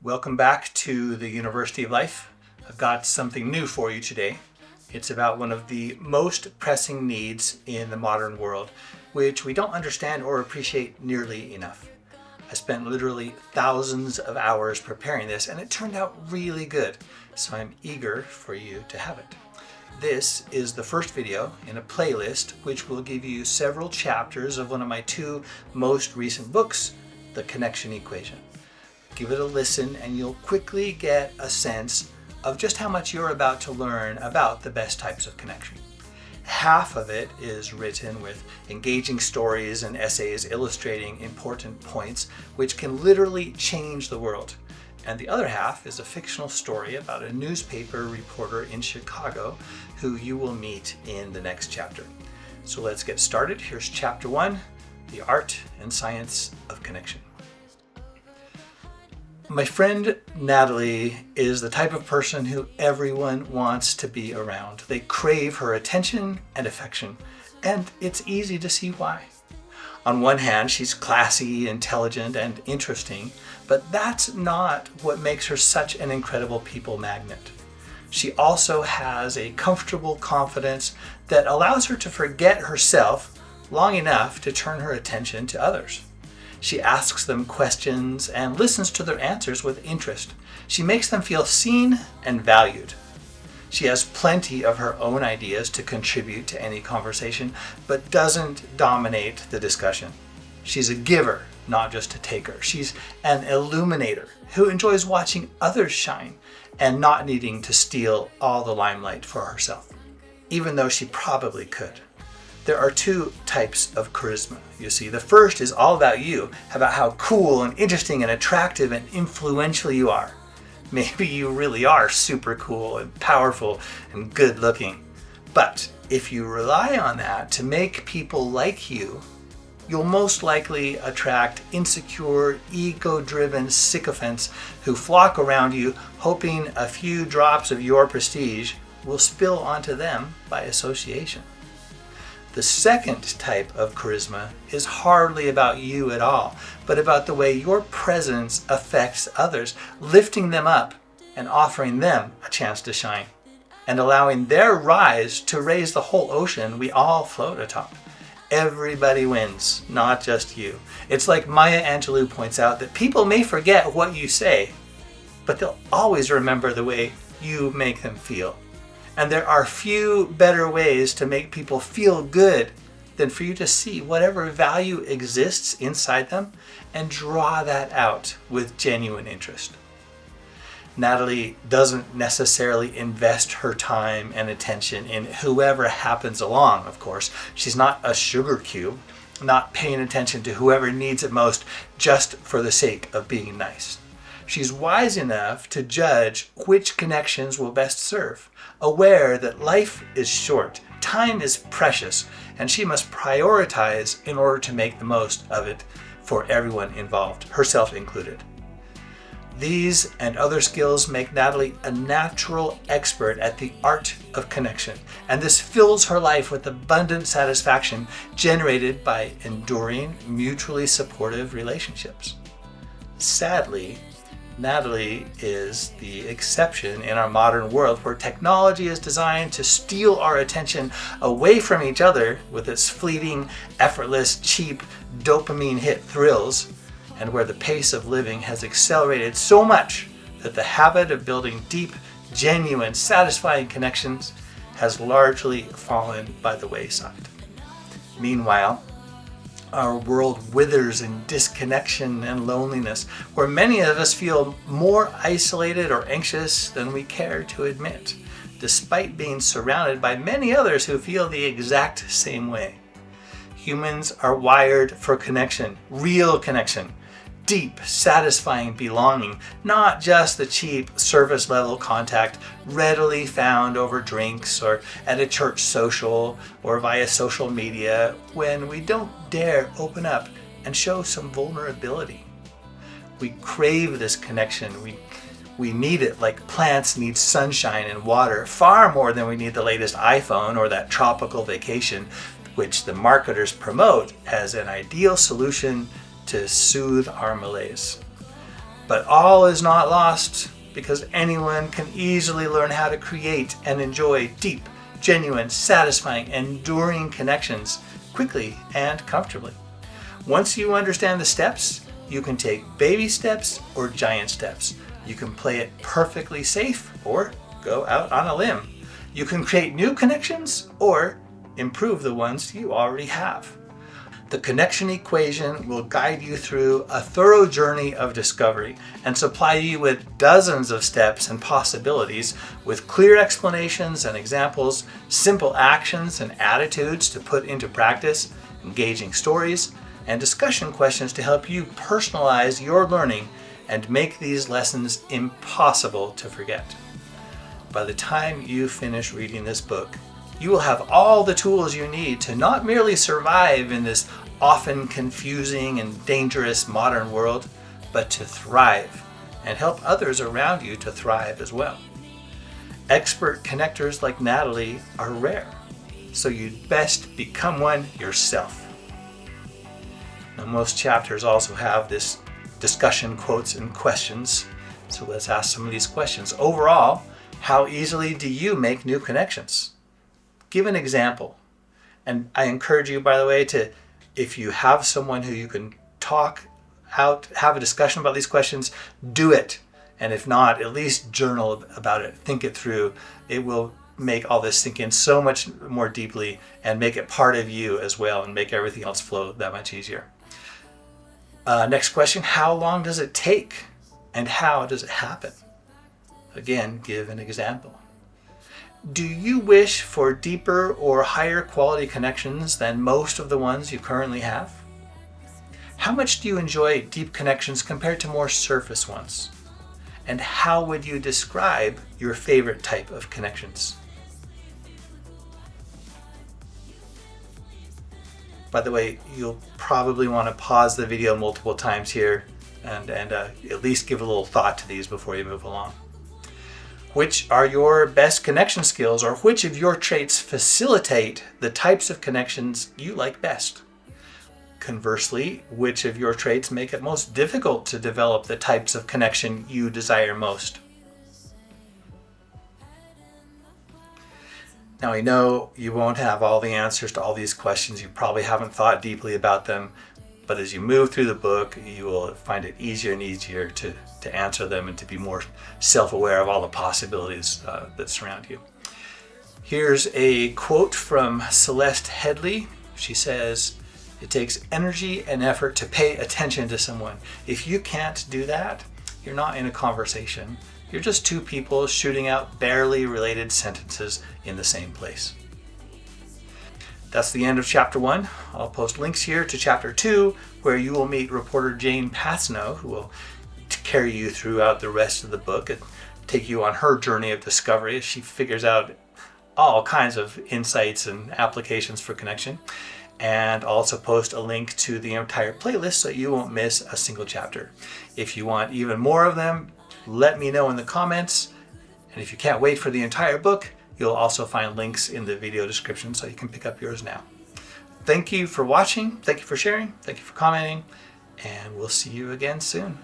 Welcome back to the University of Life. I've got something new for you today. It's about one of the most pressing needs in the modern world, which we don't understand or appreciate nearly enough. I spent literally thousands of hours preparing this, and it turned out really good, so I'm eager for you to have it. This is the first video in a playlist which will give you several chapters of one of my two most recent books, The Connection Equation. Give it a listen and you'll quickly get a sense of just how much you're about to learn about the best types of connection. Half of it is written with engaging stories and essays illustrating important points which can literally change the world. And the other half is a fictional story about a newspaper reporter in Chicago who you will meet in the next chapter. So let's get started. Here's chapter 1, The Art and Science of Connection. My friend Natalie is the type of person who everyone wants to be around. They crave her attention and affection, and it's easy to see why. On one hand, she's classy, intelligent, and interesting, but that's not what makes her such an incredible people magnet. She also has a comfortable confidence that allows her to forget herself long enough to turn her attention to others. She asks them questions and listens to their answers with interest. She makes them feel seen and valued. She has plenty of her own ideas to contribute to any conversation, but doesn't dominate the discussion. She's a giver, not just a taker. She's an illuminator who enjoys watching others shine and not needing to steal all the limelight for herself, even though she probably could. There are two types of charisma, you see. The first is all about you, about how cool and interesting and attractive and influential you are. Maybe you really are super cool and powerful and good looking. But if you rely on that to make people like you, you'll most likely attract insecure, ego-driven sycophants who flock around you, hoping a few drops of your prestige will spill onto them by association. The second type of charisma is hardly about you at all, but about the way your presence affects others, lifting them up and offering them a chance to shine, and allowing their rise to raise the whole ocean we all float atop. Everybody wins, not just you. It's like Maya Angelou points out that people may forget what you say, but they'll always remember the way you make them feel. And there are few better ways to make people feel good than for you to see whatever value exists inside them and draw that out with genuine interest. Natalie doesn't necessarily invest her time and attention in whoever happens along, of course. She's not a sugar cube, not paying attention to whoever needs it most just for the sake of being nice. She's wise enough to judge which connections will best serve, aware that life is short, time is precious, and she must prioritize in order to make the most of it for everyone involved, herself included. These and other skills make Natalie a natural expert at the art of connection, and this fills her life with abundant satisfaction generated by enduring, mutually supportive relationships. Sadly, Natalie is the exception in our modern world where technology is designed to steal our attention away from each other with its fleeting, effortless, cheap, dopamine hit thrills, and where the pace of living has accelerated so much that the habit of building deep, genuine, satisfying connections has largely fallen by the wayside. Meanwhile, our world withers in disconnection and loneliness, where many of us feel more isolated or anxious than we care to admit, despite being surrounded by many others who feel the exact same way. Humans are wired for connection, real connection, deep, satisfying belonging, not just the cheap surface-level contact readily found over drinks or at a church social or via social media when we don't dare open up and show some vulnerability. We crave this connection. We need it like plants need sunshine and water far more than we need the latest iPhone or that tropical vacation, which the marketers promote as an ideal solution to soothe our malaise. But all is not lost, because anyone can easily learn how to create and enjoy deep, genuine, satisfying, enduring connections quickly and comfortably. Once you understand the steps, you can take baby steps or giant steps. You can play it perfectly safe or go out on a limb. You can create new connections or improve the ones you already have. The connection equation will guide you through a thorough journey of discovery and supply you with dozens of steps and possibilities with clear explanations and examples, simple actions and attitudes to put into practice, engaging stories, and discussion questions to help you personalize your learning and make these lessons impossible to forget. By the time you finish reading this book, you will have all the tools you need to not merely survive in this often confusing and dangerous modern world, but to thrive and help others around you to thrive as well. Expert connectors like Natalie are rare, so you'd best become one yourself. Now, most chapters also have this discussion quotes and questions, so let's ask some of these questions. Overall, how easily do you make new connections? Give an example. And I encourage you, by the way, to, if you have someone who you can talk out, have a discussion about these questions, do it. And if not, at least journal about it, think it through. It will make all this sink in so much more deeply and make it part of you as well and make everything else flow that much easier. Next question, how long does it take and how does it happen? Again, give an example. Do you wish for deeper or higher quality connections than most of the ones you currently have? How much do you enjoy deep connections compared to more surface ones? And how would you describe your favorite type of connections? By the way, you'll probably want to pause the video multiple times here and at least give a little thought to these before you move along. Which are your best connection skills, or which of your traits facilitate the types of connections you like best? Conversely, which of your traits make it most difficult to develop the types of connection you desire most? Now, I know you won't have all the answers to all these questions. You probably haven't thought deeply about them, but as you move through the book, you will find it easier and easier to answer them and to be more self-aware of all the possibilities that surround you. Here's a quote from Celeste Headlee. She says, "It takes energy and effort to pay attention to someone. If you can't do that, you're not in a conversation. You're just two people shooting out barely related sentences in the same place." That's the end of chapter 1. I'll post links here to chapter 2, where you will meet reporter Jane Passano, who will carry you throughout the rest of the book and take you on her journey of discovery as she figures out all kinds of insights and applications for connection. And also post a link to the entire playlist so you won't miss a single chapter. If you want even more of them, let me know in the comments. And if you can't wait for the entire book, you'll also find links in the video description so you can pick up yours now. Thank you for watching. Thank you for sharing. Thank you for commenting. And we'll see you again soon.